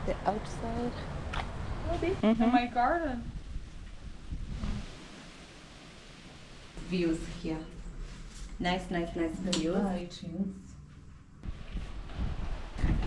the outside. In my garden. Views here. Nice views.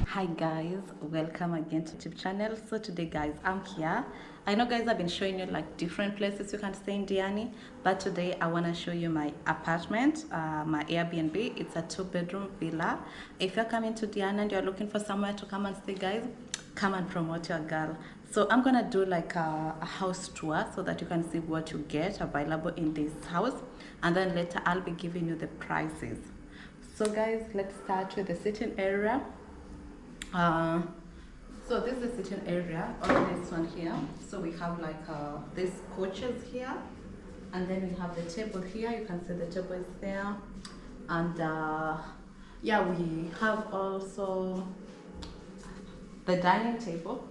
Hi guys, welcome again to YouTube channel. So today guys, I'm here. I know guys, I've been showing you like different places you can stay in Diani, but today I want to show you my apartment, my Airbnb. It's a 2-bedroom villa. If you're coming to Diani and you're looking for somewhere to come and stay guys, come and promote your girl. So I'm gonna do like a house tour so that you can see what you get available in this house, and then later I'll be giving you the prices. So guys, let's start with the sitting area. So this is the sitting area on this one here. So we have like these coaches here, and then we have the table here. You can see the table is there, and yeah, we have also the dining table.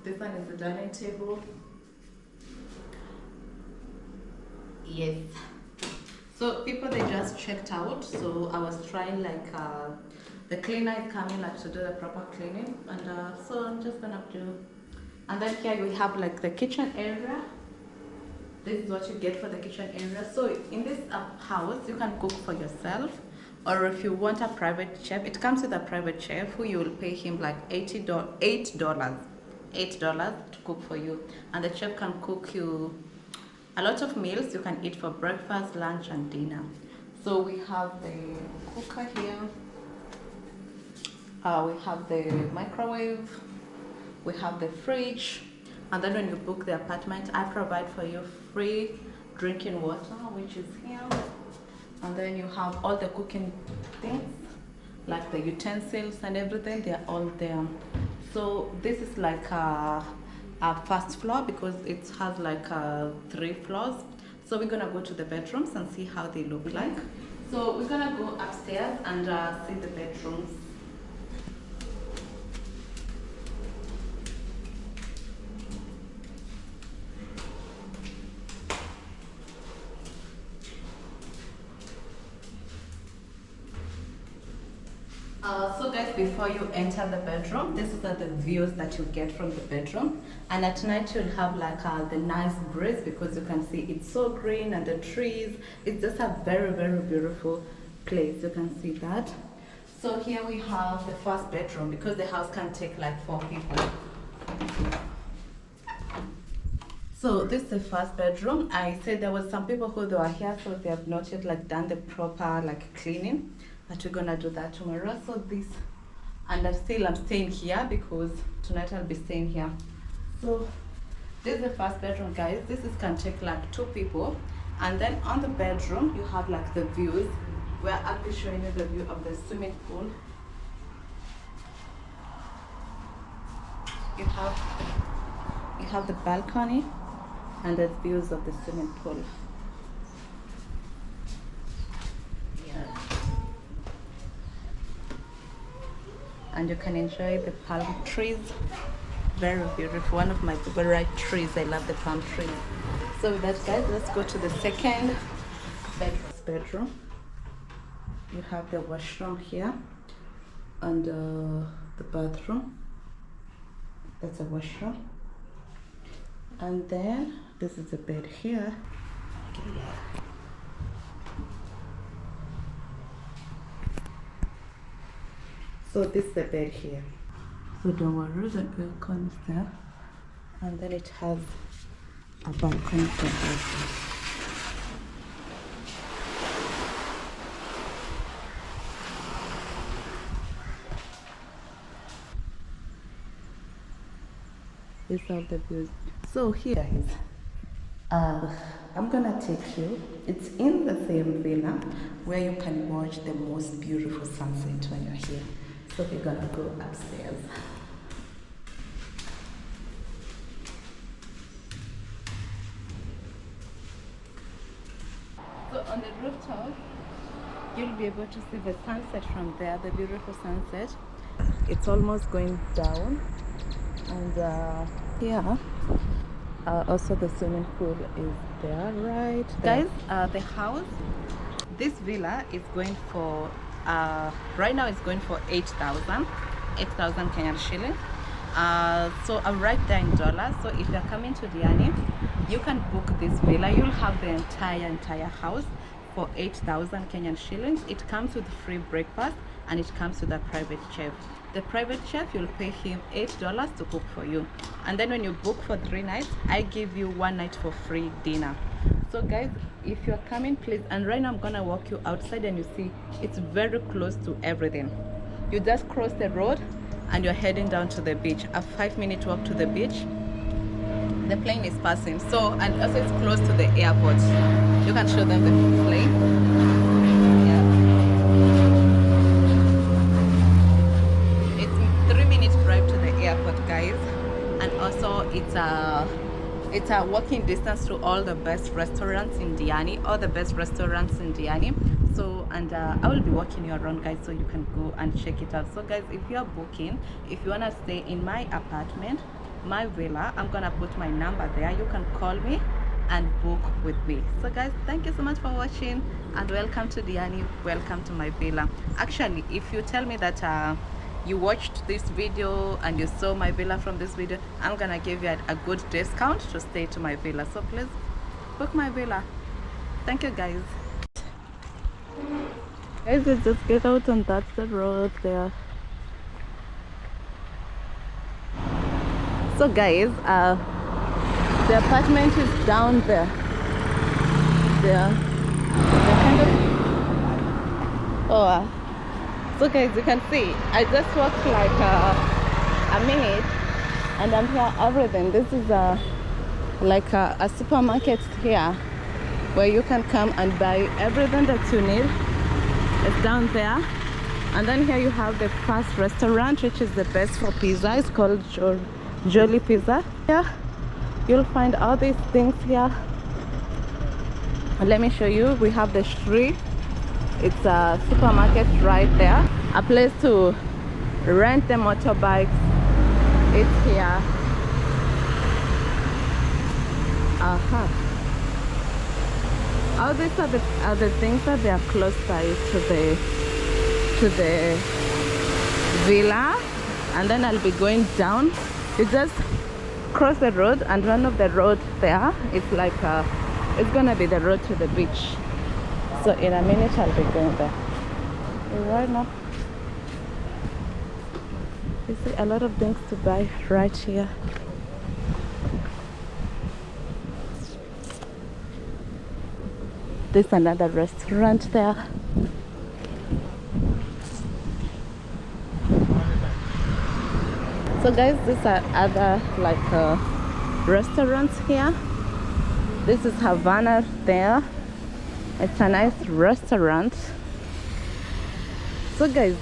This one is the dining table. Yes. So people, they just checked out, so I was trying like the cleaner is coming like to do the proper cleaning, and so I'm just gonna do. And then here we have like the kitchen area. This is what you get for the kitchen area. So in this house you can cook for yourself, or if you want a private chef, it comes with a private chef who you will pay him like $8 to cook for you, and the chef can cook you a lot of meals you can eat for breakfast, lunch and dinner. So we have the cooker here, we have the microwave, we have the fridge, and then when you book the apartment, I provide for you free drinking water, which is here. And then you have all the cooking things like the utensils and everything, they're all there. So this is like a first floor because it has like 3 floors. So we're gonna go to the bedrooms and see how they look like. So we're gonna go upstairs and see the bedrooms. So guys, before you enter the bedroom, these are the views that you get from the bedroom, and at night you'll have like the nice breeze because you can see it's so green and the trees. It's just a very beautiful place. You can see that. So here we have the first bedroom because the house can take like 4 people. So this is the first bedroom. I said there was some people who they were here, so they have not yet like done the proper like cleaning, but we're gonna do that tomorrow. So this, and I'm staying here because tonight I'll be staying here. So this is the first bedroom guys. This can take like 2 people, and then on the bedroom you have like the views where I'll be showing you the view of the swimming pool. You have the balcony and the views of the swimming pool. And you can enjoy the palm trees. Very beautiful, one of my favorite trees. I love the palm trees. So with that guys, let's go to the second bedroom. You have the washroom here and the bathroom. That's a washroom, and then this is the bed here. So this is the bed here. So don't worry, the aircon is there. And then it has a balcony from also. These are the views. So here guys, I'm gonna take you. It's in the same villa where you can watch the most beautiful sunset when you're here. So we're gonna go upstairs. So on the rooftop, you'll be able to see the sunset from there, the beautiful sunset. It's almost going down, and here also the swimming pool is there right there. Guys, the house, this villa is going for right now it's going for 8,000 Kenyan shilling, So I'm right there in dollars. So if you're coming to Diani, you can book this villa. You'll have the entire house for 8,000 Kenyan shillings. It comes with free breakfast and it comes with a private chef. The private chef, you'll pay him $8 to cook for you. And then when you book for 3 nights, I give you 1 night for free dinner. So guys, if you're coming, please, and right now I'm gonna walk you outside and you see it's very close to everything. You just cross the road and you're heading down to the beach. A 5-minute walk to the beach. The plane is passing. So, and also it's close to the airport. You can show them the plane. Yeah. It's 3-minute drive to the airport, guys. And also it's a walking distance to all the best restaurants in Diani, So, and I will be walking you around, guys, so you can go and check it out. So guys, if you are booking, if you want to stay in my apartment, my villa, I'm gonna put my number there. You can call me and book with me. So guys, thank you so much for watching and welcome to Diani, welcome to my villa. Actually, if you tell me that you watched this video and you saw my villa from this video, I'm gonna give you a good discount to stay to my villa. So please book my villa. Thank you guys. Guys, we just get out and that's the road there. So guys, the apartment is down there. They're kind of, so guys, you can see I just walked like a minute and I'm here everything. This is like a supermarket here where you can come and buy everything that you need. It's down there. And then here you have the first restaurant, which is the best for pizza. It's called Jolly Pizza. Yeah, you'll find all these things here. And let me show you. We have the street. It's a supermarket right there. A place to rent the motorbikes. It's here. All these are the things that they are close by to the villa. And then I'll be going down. You just cross the road and one of the road there, it's like it's gonna be the road to the beach. So in a minute I'll be going there. Right now you see a lot of things to buy right here. There's another restaurant there. So guys, these are other like restaurants here. This is Havana there. It's a nice restaurant. So guys,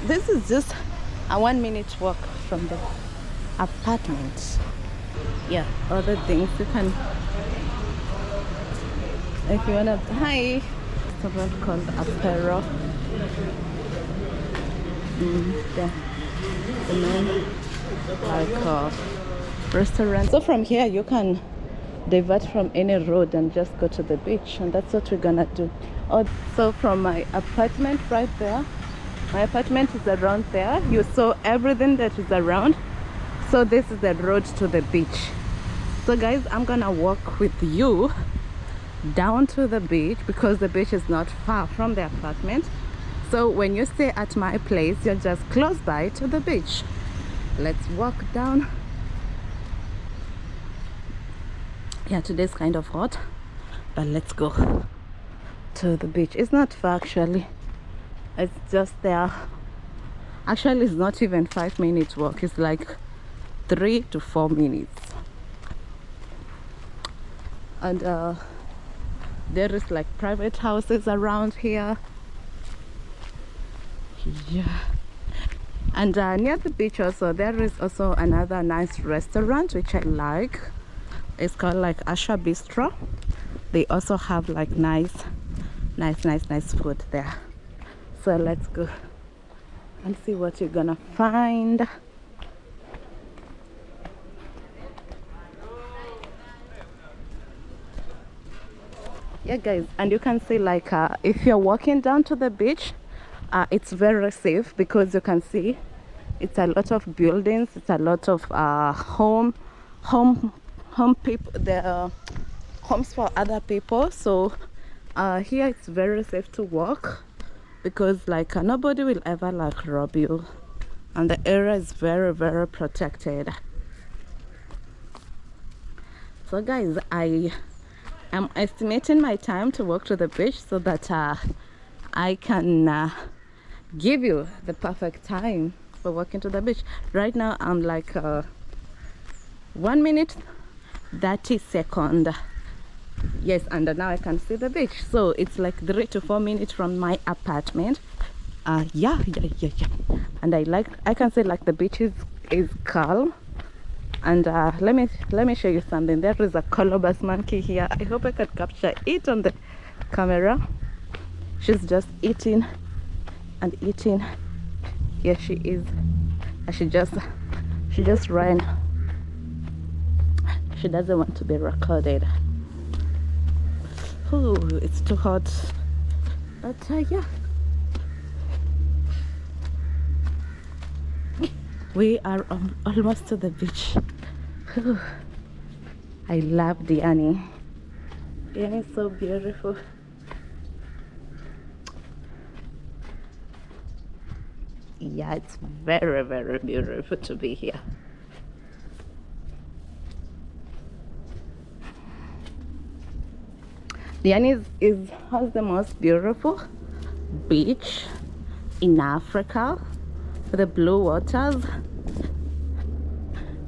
this is just a 1-minute walk from the apartment. Yeah, other things you can, if you wanna, hi, restaurant called Apero. The main like restaurant. So from here you can divert from any road and just go to the beach, and that's what we're gonna do. So from my apartment right there, my apartment is around there. You saw everything that is around. So this is the road to the beach. So guys, I'm gonna walk with you down to the beach because the beach is not far from the apartment. So when you stay at my place, you're just close by to the beach. Let's walk down. Yeah, today's kind of hot, but let's go to the beach. It's not far actually. It's just there. Actually, it's not even 5-minute walk. It's like 3 to 4 minutes. And there is like private houses around here. Yeah. And near the beach also, there is also another nice restaurant which I like. It's called like Asha Bistro. They also have like nice food there. So let's go and see what you're gonna find. Yeah guys, and you can see like if you're walking down to the beach, it's very safe because you can see It's a lot of buildings. It's a lot of home people. There are homes for other people. So here it's very safe to walk because like nobody will ever like rob you, and the area is very protected. So guys, I am estimating my time to walk to the beach so that I can give you the perfect time for walking to the beach. Right now I'm like 1 minute 30 seconds. Yes, and now I can see the beach. So it's like 3 to 4 minutes from my apartment. Yeah. And I can say like the beach is calm. And let me show you something. There is a colobus monkey here. I hope I can capture it on the camera. She's just eating and eating. Here she is. And she just ran. She doesn't want to be recorded. Oh, it's too hot. But yeah, we are almost to the beach. I love Diani. Diani is so beautiful. Yeah, it's very beautiful to be here. Diani has the most beautiful beach in Africa with the blue waters.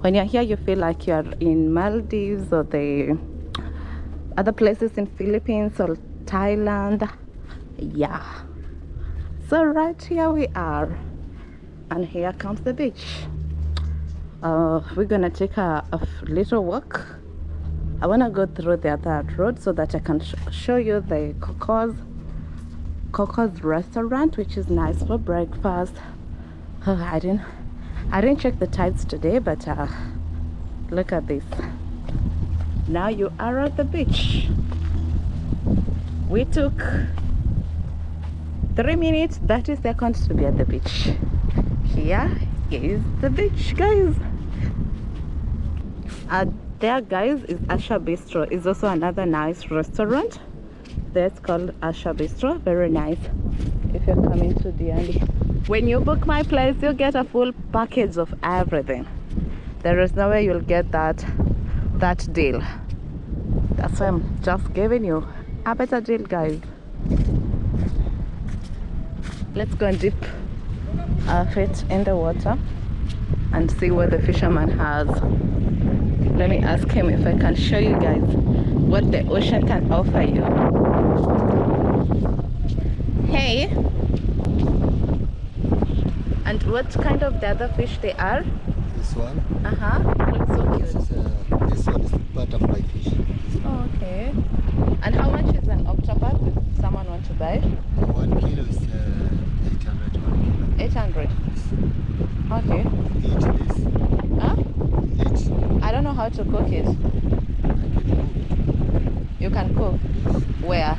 When you're here, you feel like you're in Maldives or the other places in Philippines or Thailand. Yeah. So right here we are, and here comes the beach. We're gonna take a little walk. I want to go through the other road so that I can show you the Coco's restaurant, which is nice for breakfast. I didn't check the tides today, but look at this. Now you are at the beach. We took 3 minutes 30 seconds to be at the beach. Here is the beach, guys. There, guys, is Asha Bistro. It's also another nice restaurant. That's called Asha Bistro. Very nice. If you're coming to Diani, when you book my place, you get a full package of everything. There is no way you'll get that deal. That's why I'm just giving you a better deal, guys. Let's go and dip our feet in the water and see what the fisherman has. Let me ask him if I can show you guys what the ocean can offer you. Hey, and what kind of the other fish they are? This one? Looks so cute. This one is butterfly fish. Oh, okay. And how much is an octopus if someone wants to buy? 1 kilo is 800. 1 kilo. 800. Okay. Each this. Huh? Each. I don't know how to cook it. I can cook. You can cook? Where?